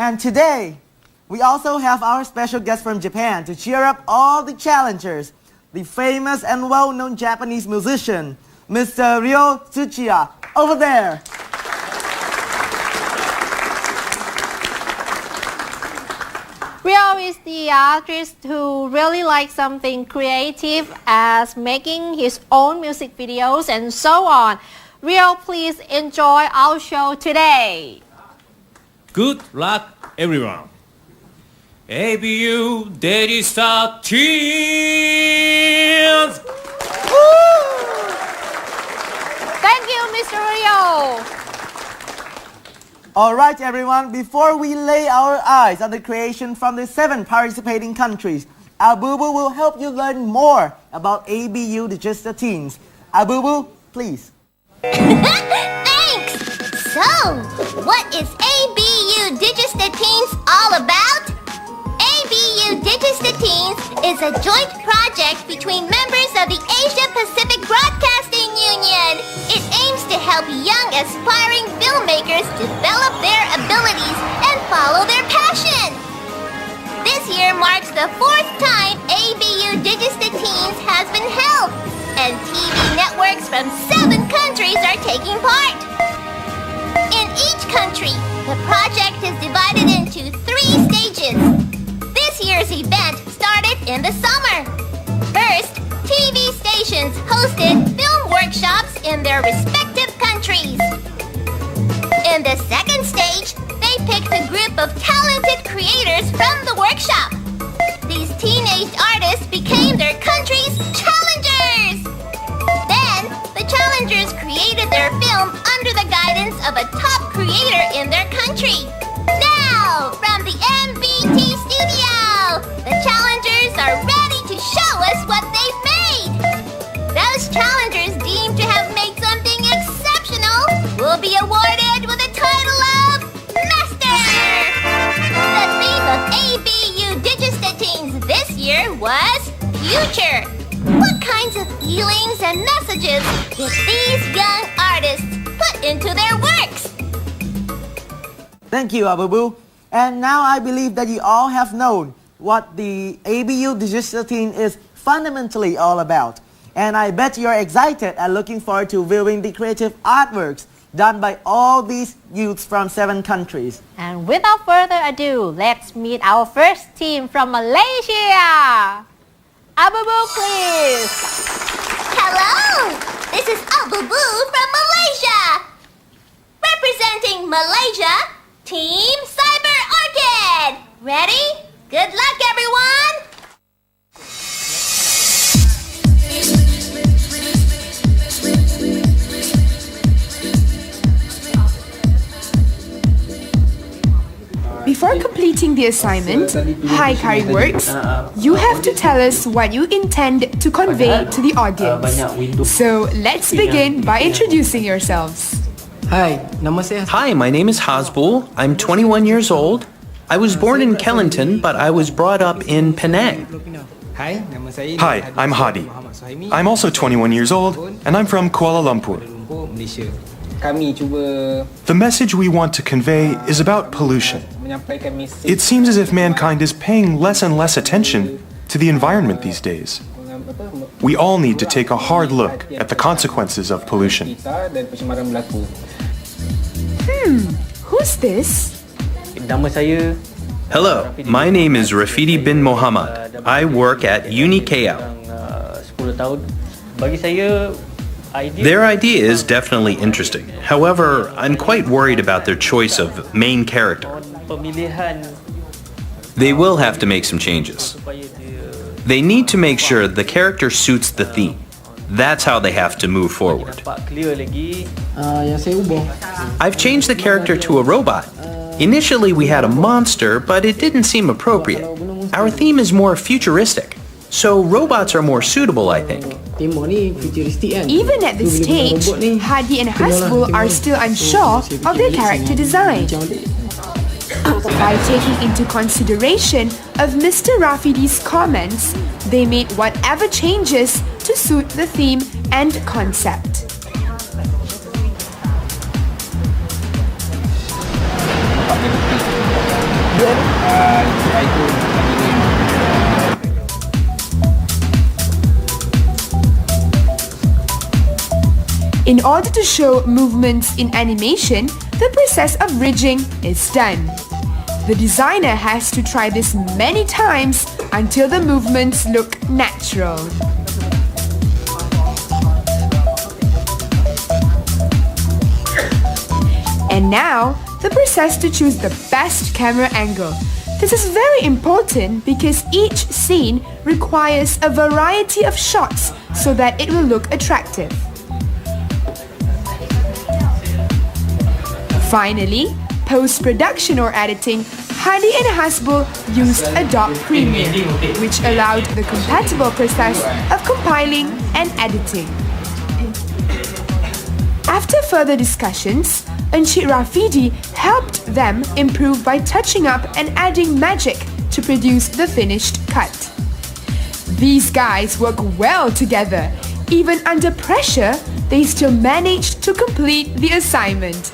And today, we also have our special guest from Japan to cheer up all the challengers, the famous and well-known Japanese musician, Mr. Ryo Tsuchiya, over there. Ryo is the artist who really likes something creative as making his own music videos and so on. Ryo, please enjoy our show today. Good luck, everyone. ABU Digista teens! Thank you, Mr. Ryo. Alright everyone, before we lay our eyes on the creation from the 7 participating countries, Abubu will help you learn more about ABU Digista Teens. Abubu, please. Thanks! So, what is ABU Digista Teens all about? ABU Digista Teens is a joint project between members of the Asia Pacific Broadcasting Union. It aims to help young aspiring filmmakers develop their abilities and follow their passion. This year marks the 4th time ABU Digista Teens has been held, and TV networks from 7 countries are taking part. In each country, the project is divided into 3 stages. This year's event started in the summer. First, TV stations hosted film workshops in their respective countries. In the second stage, they picked a group of talented creators from the workshop. These teenage artists became their country's challengers. Then, the challengers created their film under the guidance of a top creator in their country. Now, from the MBT studio, the challengers are ready to show us what they've made. Those challengers deemed to have made something exceptional will be awarded with the title of Master. The theme of ABU Digista Teens this year was Future. What kinds of feelings and messages did these young artists put into their works? Thank you, Abubu. And now I believe that you all have known what the ABU Digista Teen is fundamentally all about. And I bet you're excited and looking forward to viewing the creative artworks done by all these youths from 7 countries. And without further ado, let's meet our first team from Malaysia. Abubu, please. Hello! This is Abubu from Malaysia. Representing Malaysia, Team Cyber Orchid. Ready? Good luck, everyone! Before completing the assignment, Hikari Works, you have to tell us what you intend to convey to the audience. So let's begin by introducing yourselves. Hi, nama saya. Hi, my name is Hasbul. I'm 21 years old. I was born in Kellington, but I was brought up in Penang. Hi, nama saya. Hi, I'm Hadi. I'm also 21 years old, and I'm from Kuala Lumpur. Malaysia. Kami cuba The message we want to convey is about pollution. menyampaikan mesej. It seems as if mankind is paying less and less attention to the environment these days. We all need to take a hard look at the consequences of pollution. Kita dan pencemaran berlaku. Who's this? Nama saya Hello, my name is Rafidi bin Mohammed. I work at Uni KL. 10 tahun. Bagi saya Their idea is definitely interesting. However, I'm quite worried about their choice of main character. pemilihan They will have to make some changes. supaya dia They need to make sure the character suits the theme. That's how they have to move forward. nampak clear lagi. yang saya ubah. I've changed the character to a robot. Initially we had a monster, but it didn't seem appropriate. Our theme is more futuristic, so robots are more suitable, I think. Tembok ni futuristik kan. Even at this stage, Hadi and Hasbul are still unsure of their character design. By taking into consideration of Mr. Rafidi's comments, they made whatever changes to suit the theme and concept. In order to show movements in animation, the process of ridging is done. The designer has to try this many times until the movements look natural. And now, the process to choose the best camera angle. This is very important because each scene requires a variety of shots so that it will look attractive. Finally, post-production or editing, Hadi and Hasbul used Adobe Premiere, which allowed the compatible process of compiling and editing. After further discussions, Encik Rafidi helped them improve by touching up and adding magic to produce the finished cut. These guys work well together. Even under pressure, they still managed to complete the assignment.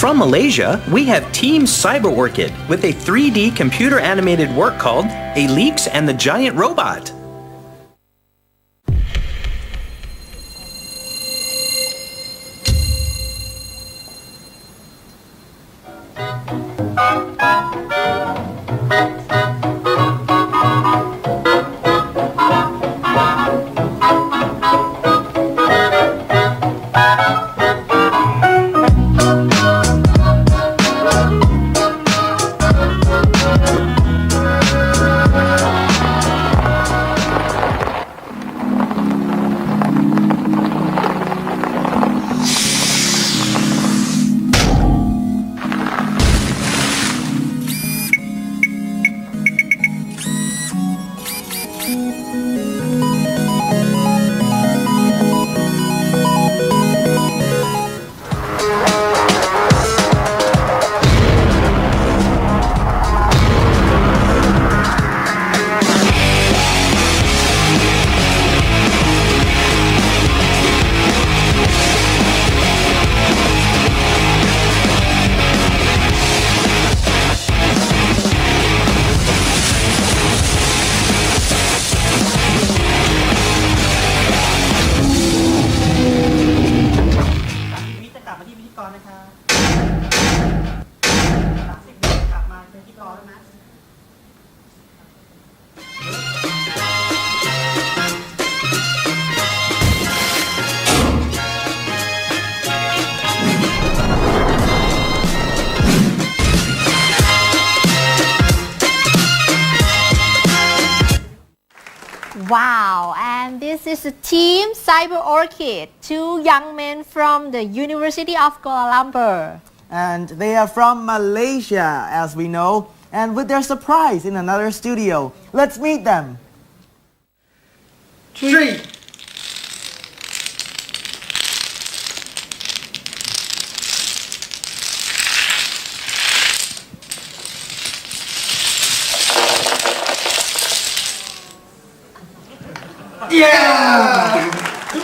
From Malaysia, we have Team Cyber Orchid with a 3D computer animated work called A Leaks and the Giant Robot. Wow, and this is Team Cyber Orchid, two young men from the University of Kuala Lumpur. And they are from Malaysia, as we know, and with their surprise in another studio. Let's meet them. 3. Yeah!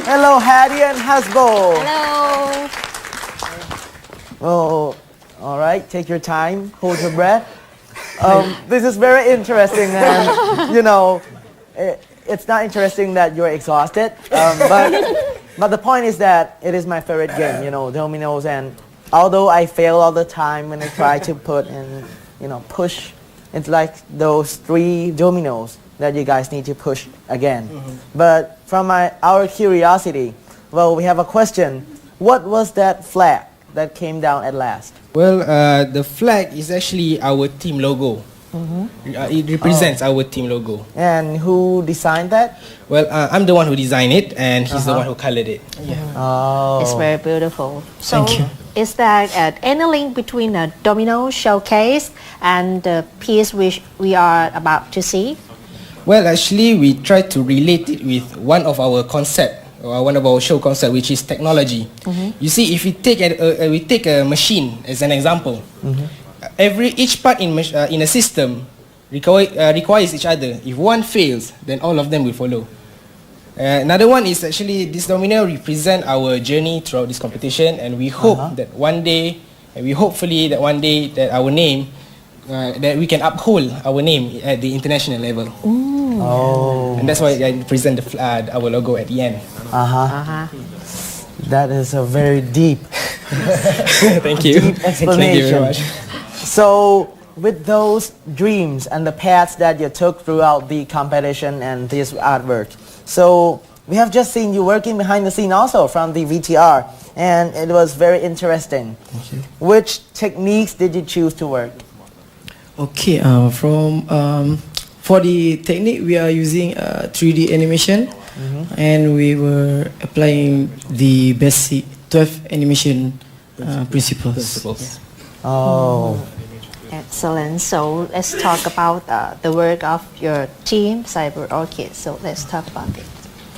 Hello, Hadi and Hasbul. Hello. Oh, all right. Take your time. Hold your breath. This is very interesting, and you know, it's not interesting that you're exhausted. But the point is that it is my favorite game. You know, dominoes, and although I fail all the time when I try to put and push, it's like those 3 dominoes that you guys need to push again. But from our curiosity, well, we have a question. What was that flag that came down at last? Well, the flag is actually our team logo. It represents our team logo. And who designed that? Well, I'm the one who designed it, and he's the one who colored it. Yeah. Oh. It's very beautiful. So, Thank you. is there any link between a domino showcase and the piece which we are about to see? Well, actually, we try to relate it with one of our concept, or one of our show concept, which is technology. You see, if we take a machine as an example, each part in a system requires each other. If one fails, then all of them will follow. Another one is actually this domino represent our journey throughout this competition, and we hope that one day, hopefully that one day that our name that we can uphold our name at the international level. Oh. And that's why I present our logo at the end. That is a very deep, Thank you. deep explanation. Thank you very much. So, with those dreams and the paths that you took throughout the competition and this artwork, so we have just seen you working behind the scene also from the VTR, and it was very interesting. Which techniques did you choose to work? Okay, for the technique we are using 3D animation, and we were applying the basic 12 animation principles. Oh. Excellent. So let's talk about the work of your team, Cyber Orchid. So let's talk about it.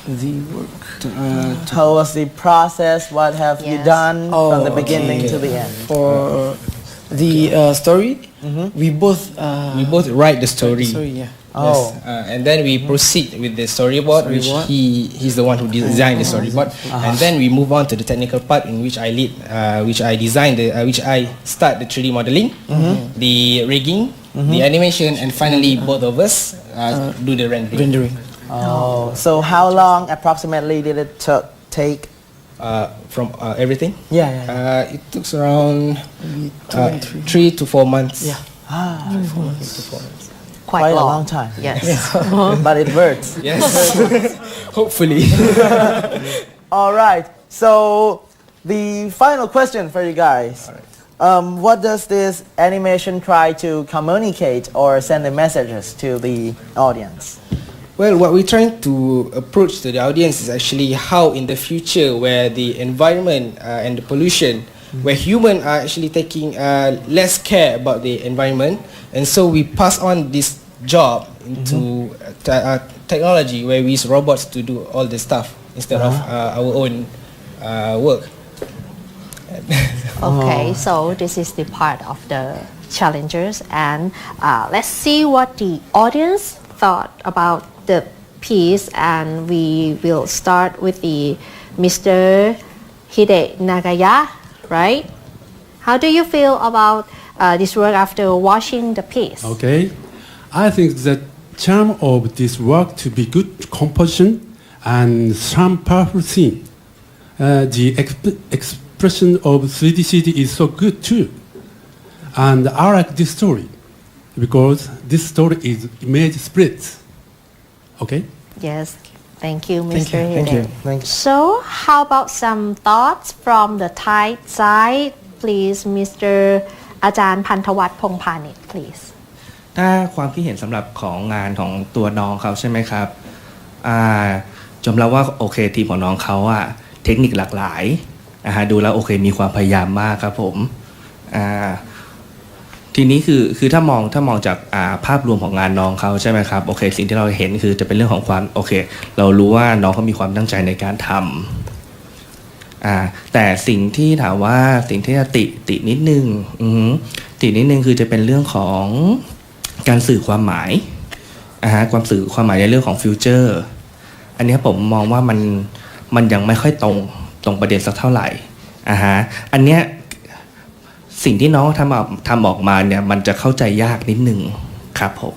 The work. How was the process? What have you Yes. done from the okay. beginning to the end? For the story, we both write the story. yeah. Oh. And then we proceed with the storyboard, which he's the one who designed the storyboard. And then we move on to the technical part in which I lead, which I design, which I start the 3D modeling, the rigging, the animation, and finally both of us do the rendering. Oh. So how long approximately did it take? From everything? Yeah. It took around 3 to 4 months. Yeah. Quite a long time. Yes. But it works. Yes. Hopefully. All right. So the final question for you guys. What does this animation try to communicate or send the messages to the audience? Well, what we're trying to approach to the audience is actually how in the future where the environment and the pollution, where humans are actually taking less care about the environment, and so we pass on this job into technology where we use robots to do all the stuff instead of our own work. Okay, so this is the part of the challengers, and let's see what the audience thought about the piece, and we will start with the Mr. Hide Nagaya, right? How do you feel about this work after watching the piece? Okay, I think the charm of this work to be good composition and some powerful scene. The expression of 3D CD is so good too, and I like this story because this story is image split. Okay. Yes, thank you, Mr. Thank you. Hide. Thank you. So, how about some thoughts from the Thai side, please, Mr. อาจารย์พันธวัฒน์พงษ์พานิช please. ถ้าความคิดเห็นสำหรับของงานของตัวน้องเขาใช่ไหมครับยอมรับว่าโอเคทีมของน้องเขาเทคนิคหลากหลายดูแล้วโอเคมีความพยายามมากครับผมทีนี้คือถ้ามองจากภาพรวมของงานน้องเขาใช่ไหมครับโอเคสิ่งที่เราเห็นคือจะเป็นเรื่องของความโอเคเรารู้ว่าน้องเขามีความตั้งใจในการทำแต่สิ่งที่ถามว่าสิ่งที่จะตินิดนึงคือจะเป็นเรื่องของการสื่อความหมายความสื่อความหมายในเรื่องของฟิวเจอร์อันนี้ผมมองว่ามันยังไม่ค่อยตรงประเด็นสักเท่าไหร่อันเนี้ยสิ่งที่น้องทำออกมาเนี่ยมันจะเข้าใจยากนิดนึงครับผม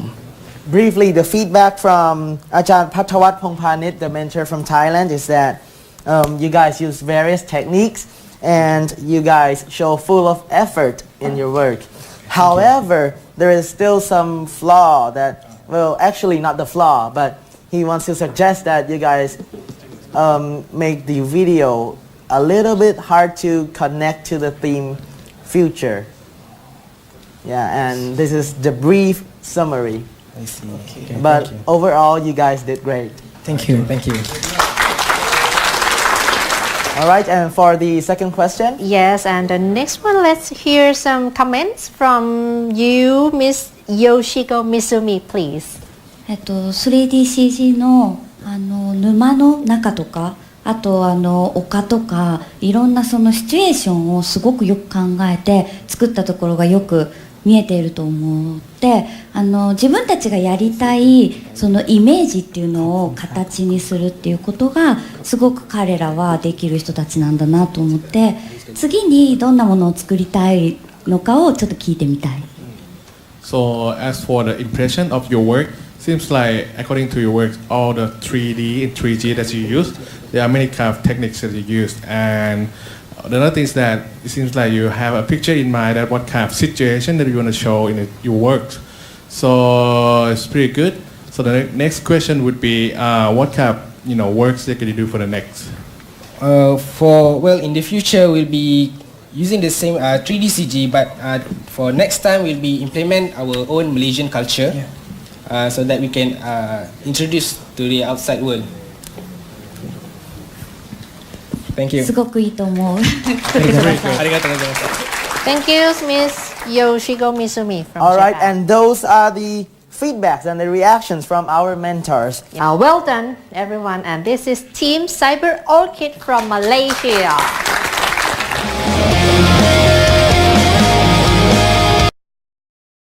Briefly, the feedback from Ajahn Patawat Pongpanit, the mentor from Thailand, is that you guys use various techniques and you guys show full of effort in your work. However, there is still some flaw that, well, actually not the flaw, but he wants to suggest that you guys make the video a little bit hard to connect to the theme future. Yeah, and this is the brief summary. I see. Okay. But overall, you guys did great. Thank you. Thank you. All right, and for the second question? Yes, and the next one, let's hear some comments from you, Miss Yoshiko Misumi, please. 3DCG の沼の中とかあと丘とかいろんなそのシチュエーションをすごくよく考えて作ったところがよく見えていると思って自分たちがやりたいそのイメージっていうのを形にするっていうことがすごく彼らはできる人たちなんだなと思って次にどんなものを作りたいのかをちょっと聞いてみたい。So as for the impression of your work, seems like according to your work, all the 3D and 3G that you use, there are many kind of techniques that you use. And the other thing is that it seems like you have a picture in mind that what kind of situation that you want to show in your work. So it's pretty good. So the next question would be, what kind of works that can you do for the next? In the future we'll be using the same 3D CG, but for next time we'll be implement our own Malaysian culture, so that we can introduce to the outside world. Thank you. すごくいいと思う。 Thank you, Miss Yoshiko Misumi from All right, Japan. and those are the feedbacks and the reactions from our mentors. Well done, everyone. And this is Team Cyber Orchid from Malaysia.